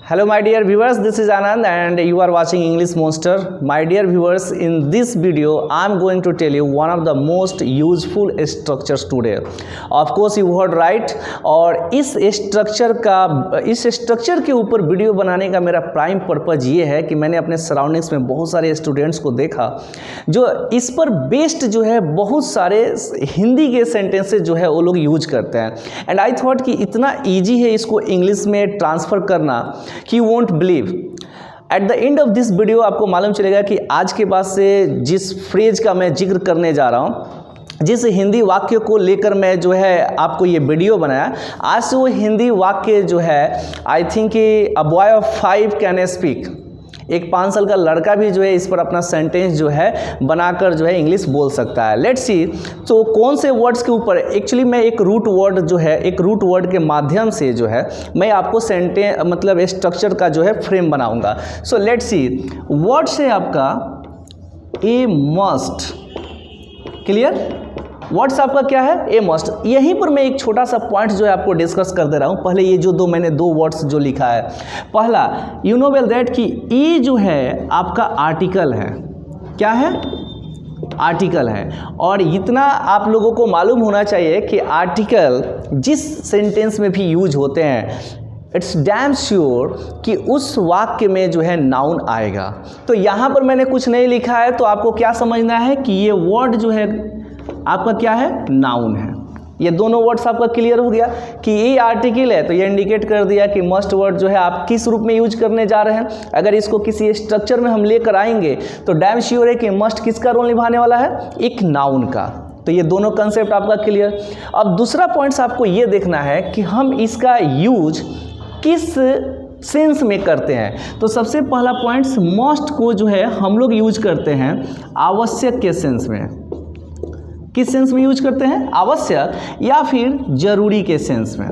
Hello my dear viewers, this is Anand and you are watching English Monster. My dear viewers, in this video I am going to tell you one of the most useful structures today. Of course you heard right. और इस structure के ऊपर video बनाने का मेरा prime purpose ये है कि मैंने अपने सराउंडिंग्स में बहुत सारे स्टूडेंट्स को देखा जो इस पर बेस्ड जो है बहुत सारे हिंदी के सेंटेंसेस जो है वो लोग यूज करते हैं एंड आई थॉट कि इतना ईजी है इसको इंग्लिश में ट्रांसफ़र करना कि you won't believe. Eight the end of this video आपको मालूम चलेगा कि आज के बाद से जिस फ्रेज का मैं जिक्र करने जा रहा हूँ, जिस हिंदी वाक्य को लेकर मैं जो है आपको ये वीडियो बनाया, आज से वो हिंदी वाक्य जो है I think a boy of 5 can speak, एक 5 साल का लड़का भी जो है इस पर अपना सेंटेंस जो है बनाकर जो है इंग्लिश बोल सकता है। लेट्स सी, तो कौन से वर्ड्स के ऊपर एक्चुअली मैं एक रूट वर्ड के माध्यम से जो है मैं आपको सेंटेंस मतलब स्ट्रक्चर का जो है फ्रेम बनाऊंगा। सो लेट्स सी, वर्ड्स है आपका ए मस्ट, क्लियर? वर्ड्स आपका क्या है? ए मस्ट। यहीं पर मैं एक छोटा सा पॉइंट जो है आपको डिस्कस कर दे रहा हूँ। पहले ये जो मैंने दो वर्ड्स जो लिखा है, पहला यू नो वेल दैट कि ये जो है आपका आर्टिकल है। क्या है? आर्टिकल है। और इतना आप लोगों को मालूम होना चाहिए कि आर्टिकल जिस सेंटेंस में भी यूज होते हैं इट्स डैम श्योर कि उस वाक्य में जो है नाउन आएगा। तो यहाँ पर मैंने कुछ नहीं लिखा है, तो आपको क्या समझना है कि ये वर्ड जो है आपका क्या है? नाउन है। ये दोनों वर्ड्स आपका क्लियर हो गया कि ये आर्टिकल है, तो ये इंडिकेट कर दिया कि मस्ट वर्ड जो है आप किस रूप में यूज करने जा रहे हैं। अगर इसको किसी स्ट्रक्चर में हम लेकर आएंगे तो डैम श्योर है कि मस्ट किसका रोल निभाने वाला है? एक नाउन का। तो ये दोनों कंसेप्ट आपका क्लियर। अब दूसरा पॉइंट्स आपको ये देखना है कि हम इसका यूज किस सेंस में करते हैं। तो सबसे पहला पॉइंट्स, मस्ट को जो है हम लोग यूज करते हैं आवश्यक के सेंस में। किस सेंस में यूज करते हैं? आवश्यक या फिर जरूरी के सेंस में।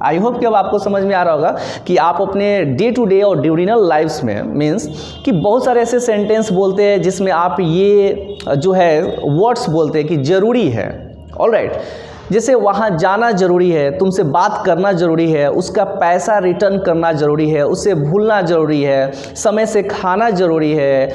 आई होप कि अब आपको समझ में आ रहा होगा कि आप अपने डे टू डे और ड्यूरिनल लाइफ्स में मीन्स कि बहुत सारे ऐसे सेंटेंस बोलते हैं जिसमें आप ये जो है वर्ड्स बोलते हैं कि जरूरी है। ऑलराइट, जैसे वहाँ जाना जरूरी है, तुमसे बात करना जरूरी है, उसका पैसा रिटर्न करना जरूरी है, उसे भूलना जरूरी है, समय से खाना जरूरी है,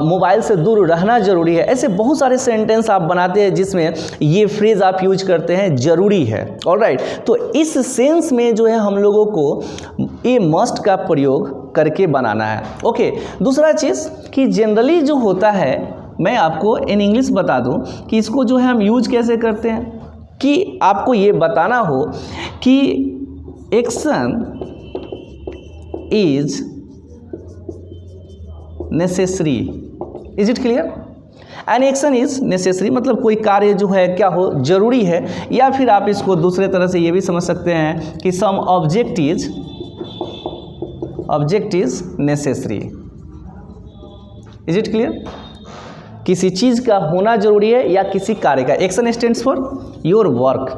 मोबाइल से दूर रहना जरूरी है। ऐसे बहुत सारे सेंटेंस आप बनाते हैं जिसमें ये फ्रेज आप यूज करते हैं जरूरी है। ऑलराइट, तो इस सेंस में जो है हम लोगों को ये मस्ट का प्रयोग करके बनाना है। ओके, दूसरा चीज़ कि जनरली जो होता है, मैं आपको इन इंग्लिश बता दूं कि इसको जो है हम यूज कैसे करते हैं, कि आपको ये बताना हो कि action is necessary. Is it clear? An action is necessary मतलब कोई कार्य जो है क्या हो? जरूरी है। या फिर आप इसको दूसरे तरह से ये भी समझ सकते हैं कि some object is necessary. Is it clear? किसी चीज़ का होना जरूरी है या किसी कार्य का, action stands for your work,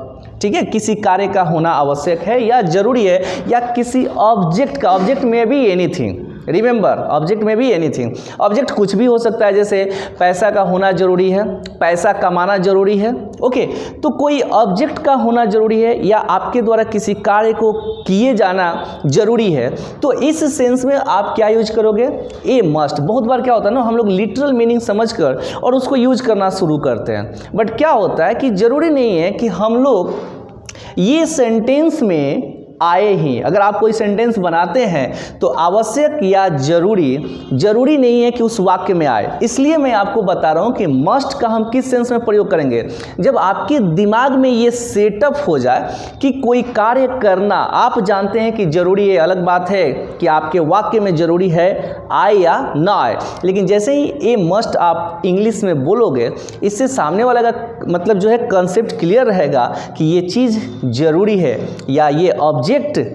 ठीक है, किसी कार्य का होना आवश्यक है या जरूरी है, या किसी ऑब्जेक्ट का, ऑब्जेक्ट में भी एनीथिंग, रिमेंबर ऑब्जेक्ट में भी एनीथिंग, ऑब्जेक्ट कुछ भी हो सकता है, जैसे पैसा का होना जरूरी है, पैसा कमाना जरूरी है। ओके, तो कोई ऑब्जेक्ट का होना जरूरी है या आपके द्वारा किसी कार्य को किए जाना जरूरी है, तो इस सेंस में आप क्या यूज करोगे? ए मस्ट। बहुत बार क्या होता है ना, हम लोग लिटरल मीनिंग समझकर और उसको यूज करना शुरू करते हैं, बट क्या होता है कि जरूरी नहीं है कि हम लोग ये सेंटेंस में आए ही। अगर आप कोई सेंटेंस बनाते हैं तो आवश्यक या जरूरी नहीं है कि उस वाक्य में आए। इसलिए मैं आपको बता रहा हूं कि मस्ट का हम किस सेंस में प्रयोग करेंगे, जब आपके दिमाग में ये सेटअप हो जाए कि कोई कार्य करना आप जानते हैं कि जरूरी है। अलग बात है कि आपके वाक्य में जरूरी है आए या ना आए, लेकिन जैसे ही ए मस्ट आप इंग्लिश में बोलोगे, इससे सामने वाला का मतलब जो है कंसेप्ट क्लियर रहेगा कि ये चीज़ जरूरी है या ये ऑब्जेक्ट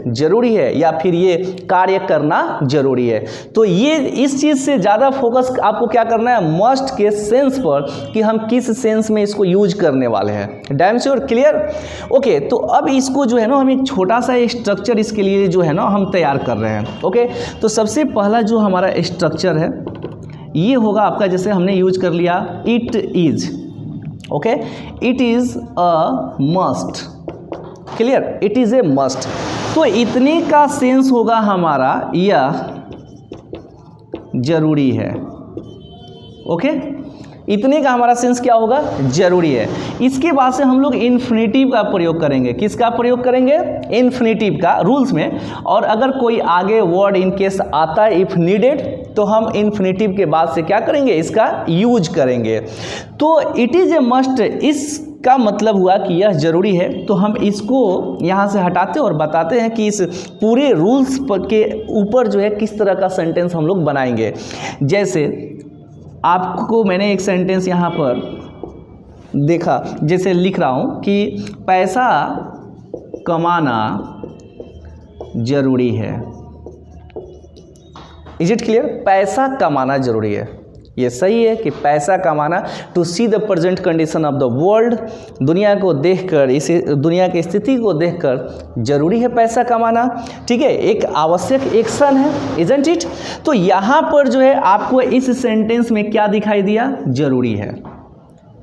जरूरी है या फिर ये कार्य करना जरूरी है। तो ये इस चीज से ज्यादा फोकस आपको क्या करना है? मस्ट के सेंस पर, कि हम किस सेंस में इसको यूज करने वाले हैं। Damn sure? क्लियर? ओके, तो अब इसको जो है ना हम एक छोटा सा स्ट्रक्चर इसके लिए जो है ना हम तैयार कर रहे हैं। ओके, तो सबसे पहला जो हमारा स्ट्रक्चर है ये होगा आपका, जैसे हमने यूज कर लिया it is. Okay, it is a must. Clear? It is a must. तो इतने का सेंस होगा हमारा यह जरूरी है। ओके, इतने का हमारा सेंस क्या होगा, जरूरी है। इसके बाद से हम लोग इन्फिनेटिव का प्रयोग करेंगे। किसका प्रयोग करेंगे, इन्फिनेटिव का रूल्स में। और अगर कोई आगे वर्ड इन केस आता है इफ नीडेड, तो हम इन्फिनेटिव के बाद से क्या करेंगे, इसका यूज करेंगे। तो इट इज ए मस्ट, इसका मतलब हुआ कि यह जरूरी है। तो हम इसको यहाँ से हटाते और बताते हैं कि इस पूरे रूल्स के ऊपर जो है किस तरह का सेंटेंस हम लोग बनाएंगे। जैसे आपको मैंने एक सेंटेंस यहाँ पर देखा, जैसे लिख रहा हूँ कि पैसा कमाना जरूरी है। इज इट क्लियर, पैसा कमाना जरूरी है। ये सही है कि पैसा कमाना, to see the present condition of the world, दुनिया को देखकर, इसे दुनिया की स्थिति को देखकर जरूरी है पैसा कमाना। ठीक है, एक आवश्यक एक्शन है, इजंट इट। तो यहाँ पर जो है आपको इस सेंटेंस में क्या दिखाई दिया, जरूरी है।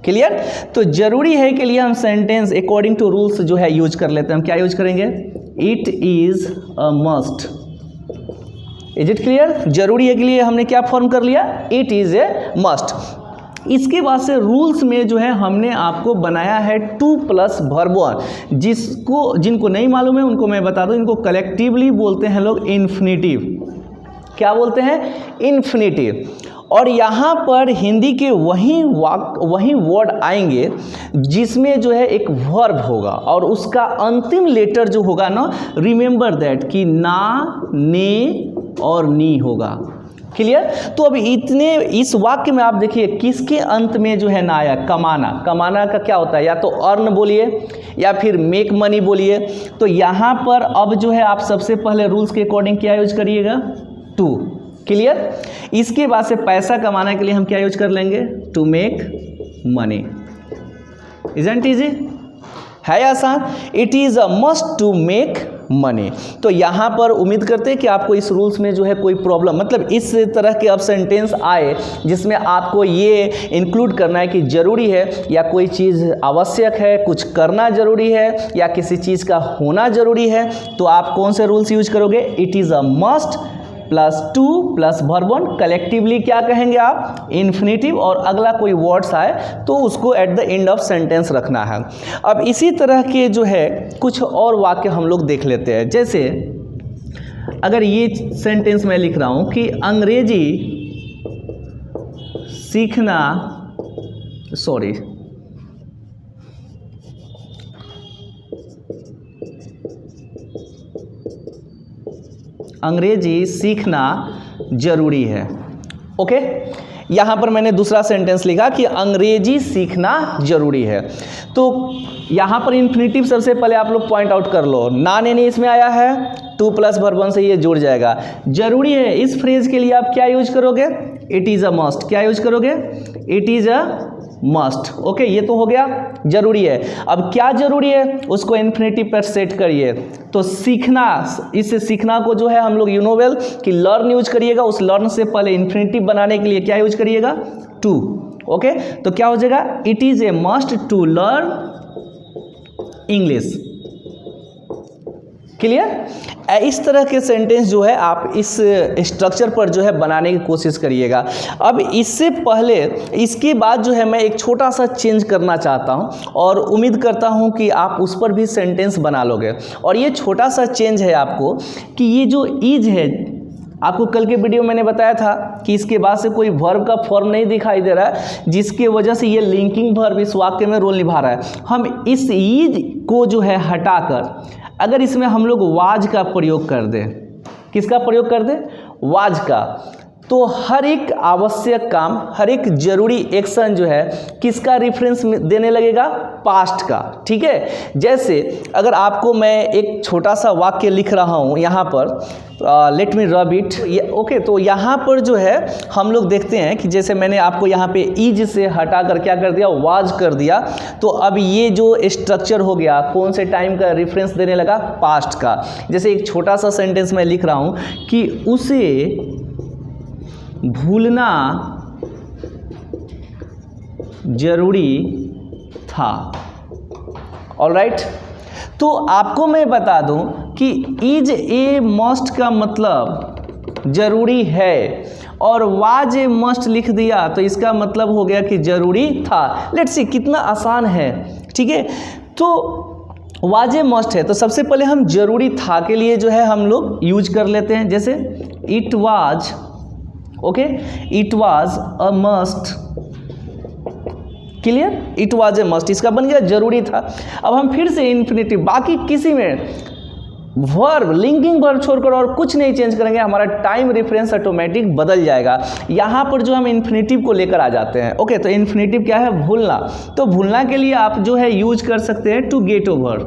क्लियर, तो जरूरी है के लिए हम सेंटेंस अकॉर्डिंग टू रूल्स जो है यूज कर लेते हैं। हम क्या यूज करेंगे, it is a must. Is it clear, जरूरी है के लिए हमने क्या फॉर्म कर लिया, इट इज ए मस्ट। इसके बाद से रूल्स में जो है हमने आपको बनाया है 2 प्लस वर्ब 1। जिनको नहीं मालूम है उनको मैं बता दूं, इनको कलेक्टिवली बोलते हैं लोग इन्फिनेटिव। क्या बोलते हैं, इन्फिनेटिव। और यहाँ पर हिंदी के वही वर्ड आएंगे जिसमें जो है एक वर्ब होगा और उसका अंतिम लेटर जो होगा ना, रिमेंबर दैट कि ना, ने और नी होगा। क्लियर, तो अब इतने इस वाक्य में आप देखिए किसके अंत में जो है ना आया, कमाना। कमाना का क्या होता है, या तो अर्न बोलिए या फिर मेक मनी बोलिए। तो यहाँ पर अब जो है आप सबसे पहले रूल्स के अकॉर्डिंग क्या यूज करिएगा, टू। क्लियर, इसके बाद से पैसा कमाने के लिए हम क्या यूज कर लेंगे, to make money. Isn't easy, है आसान, it is a must to make money. तो यहाँ पर उम्मीद करते हैं कि आपको इस रूल्स में जो है कोई प्रॉब्लम, मतलब इस तरह के अब सेंटेंस आए जिसमें आपको ये इंक्लूड करना है कि जरूरी है या कोई चीज़ आवश्यक है, कुछ करना जरूरी है या किसी चीज़ का होना जरूरी है, तो आप कौन से रूल्स यूज करोगे, it is a must plus 2 plus verb 1, collectively क्या कहेंगे आप, इन्फिनेटिव। और अगला कोई वर्ड्स आए तो उसको eight the end of sentence रखना है। अब इसी तरह के जो है कुछ और वाक्य हम लोग देख लेते हैं। जैसे अगर ये सेंटेंस मैं लिख रहा हूँ कि अंग्रेजी सीखना, सॉरी, अंग्रेजी सीखना जरूरी है। ओके, यहाँ पर मैंने दूसरा सेंटेंस लिखा कि अंग्रेजी सीखना जरूरी है। तो यहाँ पर इन्फिनेटिव सबसे पहले आप लोग पॉइंट आउट कर लो, ना ने इसमें आया है, 2 प्लस वर्ब 1 से ये जुड़ जाएगा। जरूरी है, इस फ्रेज के लिए आप क्या यूज करोगे, इट इज़ अ मस्ट। क्या यूज करोगे, it is a must. Okay, ये तो हो गया जरूरी है। अब क्या जरूरी है, उसको इन्फिनेटिव पर सेट करिए। तो सीखना, इस सीखना को जो है हम लोग यू नो वेल कि लर्न यूज करिएगा। उस लर्न से पहले इन्फिनेटिव बनाने के लिए क्या यूज करिएगा, टू। ओके, तो क्या हो जाएगा, it is a must to learn English. Clear, इस तरह के सेंटेंस जो है आप इस स्ट्रक्चर पर जो है बनाने की कोशिश करिएगा। अब इससे पहले, इसके बाद जो है मैं एक छोटा सा चेंज करना चाहता हूं और उम्मीद करता हूं कि आप उस पर भी सेंटेंस बना लोगे। और ये छोटा सा चेंज है आपको कि ये जो इज है, आपको कल के वीडियो मैंने बताया था कि इसके बाद से कोई वर्ब का फॉर्म नहीं दिखाई दे रहा है, जिसके वजह से ये लिंकिंग वर्ब इस वाक्य में रोल निभा रहा है। हम इस इज को जो है हटाकर अगर इसमें हम लोग वाज का प्रयोग कर दें, किसका प्रयोग कर दें, वाज का, तो हर एक आवश्यक काम, हर एक जरूरी एक्शन जो है किसका रेफरेंस देने लगेगा, पास्ट का। ठीक है, जैसे अगर आपको मैं एक छोटा सा वाक्य लिख रहा हूँ यहाँ पर, let me rub it. Okay, तो यहाँ पर जो है हम लोग देखते हैं कि जैसे मैंने आपको यहाँ पे इज से हटा कर क्या कर दिया, वाज कर दिया। तो अब ये जो स्ट्रक्चर हो गया, कौन से टाइम का रेफरेंस देने लगा, पास्ट का। जैसे एक छोटा सा सेंटेंस मैं लिख रहा हूँ कि उसे भूलना जरूरी था। ऑलराइट, तो आपको मैं बता दूं कि इज ए मस्ट का मतलब जरूरी है, और वाज ए मस्ट लिख दिया तो इसका मतलब हो गया कि जरूरी था। लेट्स सी कितना आसान है, ठीक है। तो वाज ए मस्ट है तो सबसे पहले हम जरूरी था के लिए जो है हम लोग यूज कर लेते हैं, जैसे it was, okay, it was a must, clear, it was a must, इसका बन गया जरूरी था। अब हम फिर से इन्फिनेटिव, बाकी किसी में वर्ब, लिंकिंग वर्ब छोड़कर और कुछ नहीं चेंज करेंगे, हमारा टाइम रेफरेंस ऑटोमेटिक बदल जाएगा। यहाँ पर जो हम इन्फिनेटिव को लेकर आ जाते हैं, ओके, तो इन्फिनेटिव क्या है, भूलना। तो भूलना के लिए आप जो है यूज कर सकते हैं टू गेट ओवर।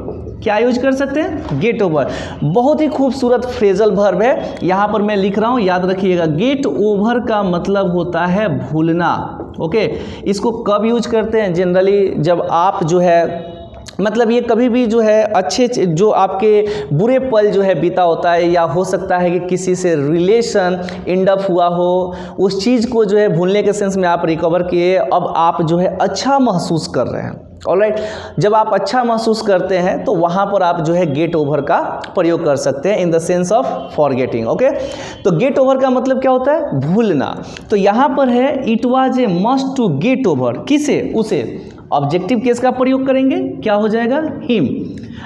क्या यूज कर सकते हैं, गेट ओवर। बहुत ही खूबसूरत फ्रेजल वर्ब है, यहाँ पर मैं लिख रहा हूँ, याद रखिएगा। गेट ओवर का मतलब होता है भूलना, ओके। इसको कब यूज करते हैं, जनरली जब आप जो है मतलब ये कभी भी जो है अच्छे जो आपके बुरे पल जो है बीता होता है, या हो सकता है कि किसी से रिलेशन एंड अप हुआ हो, उस चीज़ को जो है भूलने के सेंस में आप रिकवर किए, अब आप जो है अच्छा महसूस कर रहे हैं, ऑलराइट। जब आप अच्छा महसूस करते हैं तो वहाँ पर आप जो है गेट ओवर का प्रयोग कर सकते हैं in the sense of forgetting, okay. तो गेट ओवर का मतलब क्या होता है, भूलना। तो यहाँ पर है it was a must to get over, किसे, उसे। ऑब्जेक्टिव केस का प्रयोग करेंगे, क्या हो जाएगा, हिम।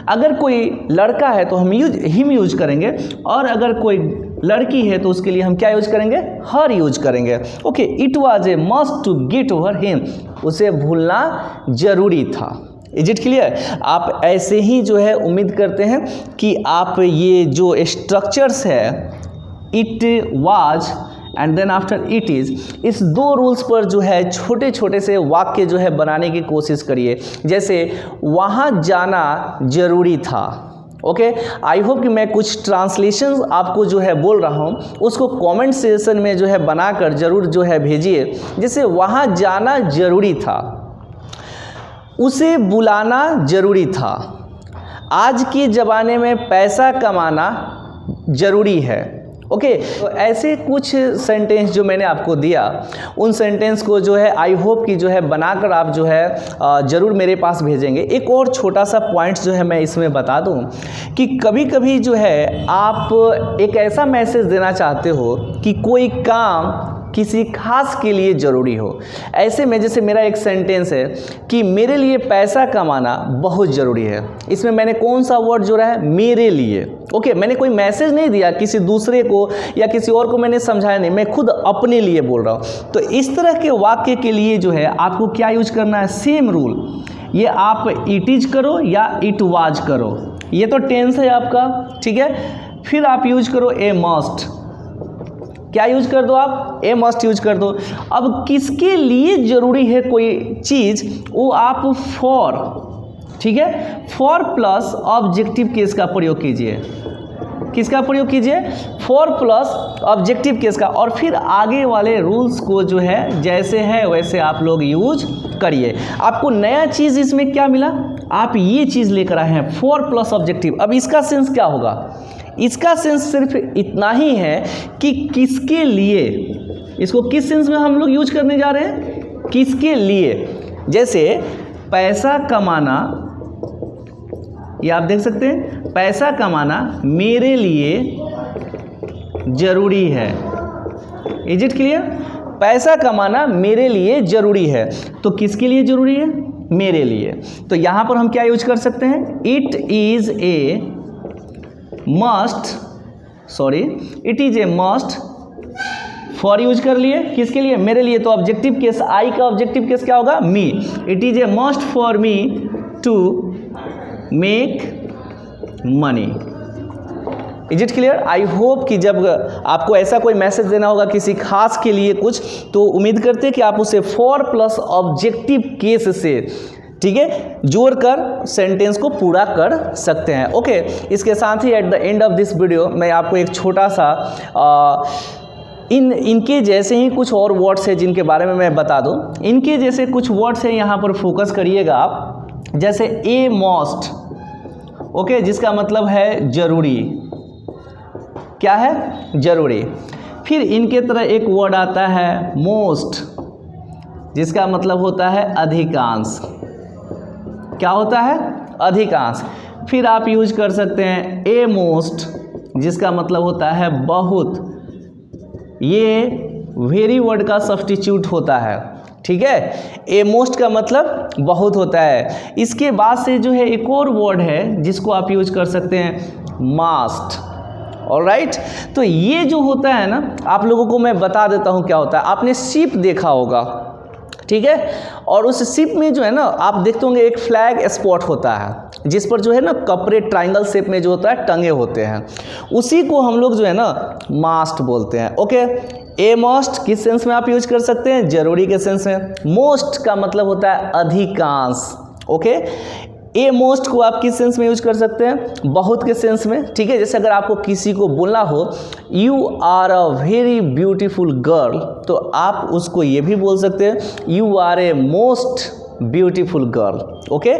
अगर कोई लड़का है तो हम हिम यूज करेंगे, और अगर कोई लड़की है तो उसके लिए हम क्या यूज करेंगे, हर यूज करेंगे, okay. It was a must to get over him, उसे भूलना जरूरी था। Is it clear. आप ऐसे ही जो है उम्मीद करते हैं कि आप ये जो स्ट्रक्चर्स है, it was and then after it is, इस दो रूल्स पर जो है छोटे छोटे से वाक्य जो है बनाने की कोशिश करिए। जैसे वहाँ जाना जरूरी था, ओके। आई होप कि मैं कुछ ट्रांसलेशन आपको जो है बोल रहा हूँ उसको कमेंट सेक्शन में जो है बनाकर ज़रूर जो है भेजिए। जैसे वहाँ जाना जरूरी था, उसे बुलाना जरूरी था, आज के ज़माने में पैसा कमाना जरूरी है, ओके। तो ऐसे कुछ सेंटेंस जो मैंने आपको दिया, उन सेंटेंस को जो है आई होप कि जो है बनाकर आप जो है ज़रूर मेरे पास भेजेंगे। एक और छोटा सा पॉइंट जो है मैं इसमें बता दूं कि कभी कभी जो है आप एक ऐसा मैसेज देना चाहते हो कि कोई काम किसी खास के लिए ज़रूरी हो। ऐसे में जैसे मेरा एक सेंटेंस है कि मेरे लिए पैसा कमाना बहुत ज़रूरी है, इसमें मैंने कौन सा वर्ड जोड़ा है, मेरे लिए, ओके। मैंने कोई मैसेज नहीं दिया किसी दूसरे को या किसी और को मैंने समझाया नहीं, मैं खुद अपने लिए बोल रहा हूँ। तो इस तरह के वाक्य के लिए जो है आपको क्या यूज करना है, सेम रूल। ये आप इट इज करो या इट वाज करो, ये तो टेंस है आपका, ठीक है। फिर आप यूज करो ए मस्ट, क्या यूज कर दो आप, ए मस्ट यूज कर दो। अब किसके लिए ज़रूरी है कोई चीज़, वो आप फॉर, ठीक है, फॉर प्लस ऑब्जेक्टिव केस का प्रयोग कीजिए। किसका प्रयोग कीजिए, फॉर प्लस ऑब्जेक्टिव केस का, और फिर आगे वाले रूल्स को जो है जैसे है वैसे आप लोग यूज करिए। आपको नया चीज़ इसमें क्या मिला, आप ये चीज़ लेकर आए हैं, फॉर प्लस ऑब्जेक्टिव। अब इसका सेंस क्या होगा, इसका सेंस सिर्फ इतना ही है कि किसके लिए, इसको किस सेंस में हम लोग यूज करने जा रहे हैं, किसके लिए। जैसे पैसा कमाना, ये आप देख सकते हैं, पैसा कमाना मेरे लिए जरूरी है। इज इट क्लियर, पैसा कमाना मेरे लिए जरूरी है, तो किसके लिए जरूरी है, मेरे लिए। तो यहां पर हम क्या यूज कर सकते हैं, it is a must, sorry, it is a must, for use कर लिए, किसके लिए, मेरे लिए। तो ऑब्जेक्टिव केस, आई का ऑब्जेक्टिव केस क्या होगा, me. It is a must for me to make money. Is it clear. I hope कि जब आपको ऐसा कोई मैसेज देना होगा किसी खास के लिए कुछ, तो उम्मीद करते हैं कि आप उसे फॉर प्लस ऑब्जेक्टिव केस से, ठीक है, जोड़कर सेंटेंस को पूरा कर सकते हैं, ओके। इसके साथ ही at the end of this video मैं आपको एक छोटा सा इनके जैसे ही कुछ और वर्ड्स है जिनके बारे में मैं बता दूं। इनके जैसे कुछ वर्ड्स हैं, यहाँ पर फोकस करिएगा आप। जैसे ए मस्ट, ओके, जिसका मतलब है जरूरी, क्या है, जरूरी। फिर इनके तरह एक वर्ड आता है मोस्ट, जिसका मतलब होता है अधिकांश, क्या होता है, अधिकांश। फिर आप यूज कर सकते हैं ए मोस्ट, जिसका मतलब होता है बहुत, ये वेरी वर्ड का सब्स्टिट्यूट होता है, ठीक है। ए मोस्ट का मतलब बहुत होता है। इसके बाद से जो है एक और वर्ड है जिसको आप यूज कर सकते हैं मास्ट, ऑलराइट। तो ये जो होता है ना, आप लोगों को मैं बता देता हूँ क्या होता है। आपने शिप देखा होगा, ठीक है, और उस शिप में जो है ना आप देखते होंगे एक फ्लैग स्पॉट होता है जिस पर जो है ना कपड़े ट्रायंगल शेप में जो होता है टंगे होते हैं, उसी को हम लोग जो है ना मास्ट बोलते हैं। ओके, ए मोस्ट किस सेंस में आप यूज कर सकते हैं? जरूरी के सेंस में। मोस्ट का मतलब होता है अधिकांश। ओके, ए मोस्ट को आप किस सेंस में यूज कर सकते हैं? बहुत के सेंस में, ठीक है। जैसे अगर आपको किसी को बोलना हो you are a very beautiful girl, तो आप उसको ये भी बोल सकते हैं you are a most beautiful girl. Okay,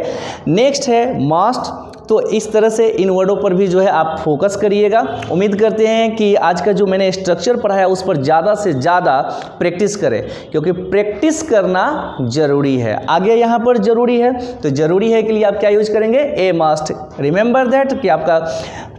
next है मास्ट। तो इस तरह से इन वर्डों पर भी जो है आप फोकस करिएगा। उम्मीद करते हैं कि आज का जो मैंने स्ट्रक्चर पढ़ाया उस पर ज़्यादा से ज़्यादा प्रैक्टिस करें, क्योंकि प्रैक्टिस करना ज़रूरी है। आगे यहाँ पर ज़रूरी है, तो ज़रूरी है के लिए आप क्या यूज करेंगे? ए मस्ट। रिमेंबर दैट कि आपका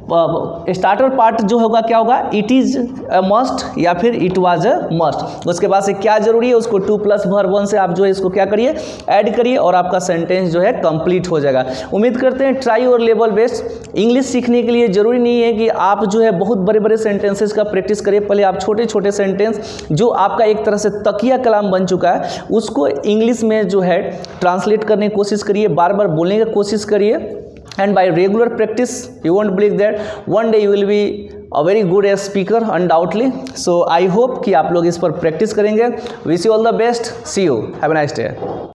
स्टार्टर पार्ट जो होगा क्या होगा? इट इज़ अ मस्ट या फिर इट वाज अ मस्ट। उसके बाद से क्या जरूरी है उसको 2 + वर्ब 1 से आप जो है इसको क्या करिए? ऐड करिए और आपका सेंटेंस जो है कंप्लीट हो जाएगा। उम्मीद करते हैं ट्राई और लेवल बेस्ट। इंग्लिश सीखने के लिए ज़रूरी नहीं है कि आप जो है बहुत बड़े बड़े सेंटेंसेस का प्रैक्टिस करिए। पहले आप छोटे छोटे सेंटेंस जो आपका एक तरह से तकिया कलाम बन चुका है उसको इंग्लिश में जो है ट्रांसलेट करने की कोशिश करिए, बार बार बोलने की कोशिश करिए। And by regular practice, you won't believe that one day you will be a very good speaker undoubtedly. So I hope कि आप लोग इस पर प्रैक्टिस करेंगे। Wish you all the best. See you. Have a nice day.